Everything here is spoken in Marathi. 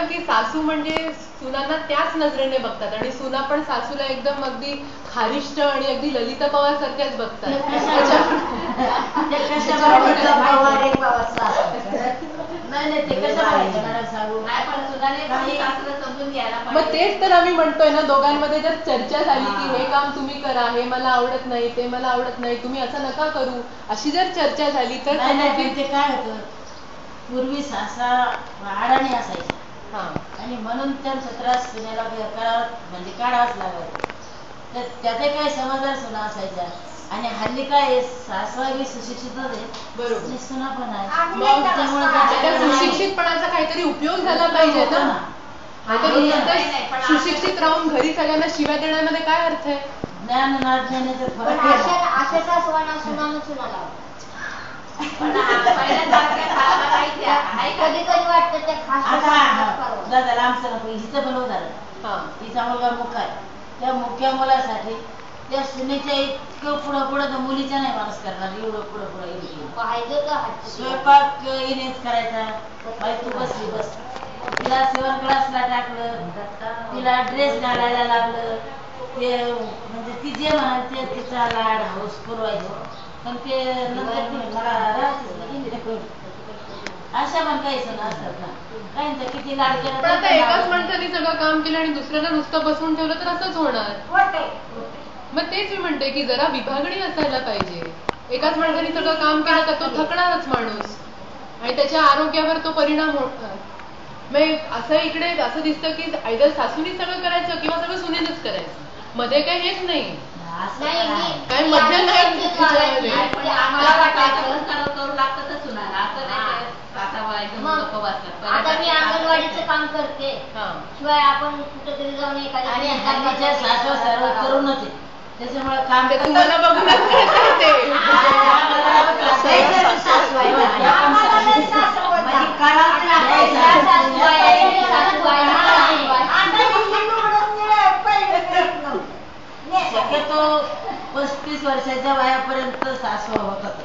की सासू म्हणजे सुनांना त्याच नजरेने बघतात आणि सुना पण सासूला एकदम अगदी खारिष्ट आणि अगदी ललिता पवार सारख्याच बघतात. मग तेच तर आम्ही म्हणतोय ना, दोघांमध्ये जर चर्चा झाली की हे काम तुम्ही करा, हे मला आवडत नाही, ते मला आवडत नाही, तुम्ही असं नका करू, अशी जर चर्चा झाली तर ते काय होतं, पूर्वी सासा अडाणी असायच्या आणि म्हणून त्यांचा त्रास सुनेला म्हणजे काढावाच लागायचा. तर त्याचे काही समजदार सुना असायच्या आणि हल्ली काय सासवा बी सुशिक्षित होते, बरोबर, सुना पण आहे. सुशिक्षितपणाचा काहीतरी उपयोग झाला पाहिजे ना. सुशिक्षित राहून घरी सगळ्यांना शिव्या देण्यामध्ये काय अर्थ आहे? ज्ञान नाज्ञानाचा फरक कधी कधी वाटतं ते दादा लांबचं नको, हिचं बनव झालं. तिचा मुलगा मुख्य आहे, त्या मुख्य मुलासाठी त्या सुनेच्या इतकं पुढं पुढं तर मुलीच्या नाही माणूस करणार, एवढं पुढं पुढं स्वयंपाक येणेच करायचा. बाई तू बसली बस, तिला सेवन क्लासला टाकलं, तिला ड्रेस घालायला लागलं, ते म्हणजे ती जे म्हणायचे तिचा लाड हौस पुरवायचं. पण ते अशा पण काही सण असतात ना, काहींचा किती लाड केला. पण आता एकाच माणसाने सगळं काम केलं आणि दुसऱ्याला नुसतं बसून ठेवलं तर असंच होणार. मग तेच मी म्हणते की जरा विभागणी असायला पाहिजे. एकाच माणसाने सगळं काम केलं तर तो थकणारच माणूस आणि त्याच्या आरोग्यावर तो परिणाम होणार. मग असं इकडे असं दिसतं की आयदर सासूनी सगळं करायचं किंवा सगळं सुनेनच करायचं, मध्ये काही हेच नाही, काय मध्य नाही. आता मी अंगणवाडीचं काम करते, शिवाय आपण कुठेतरी जाऊन एखाद्या सासू सर्व करूनच आहे, त्याच्यामुळे काम तुम्हाला बघूनच करते. शक्यतो 35 वर्षाच्या वयापर्यंत सासू होतात.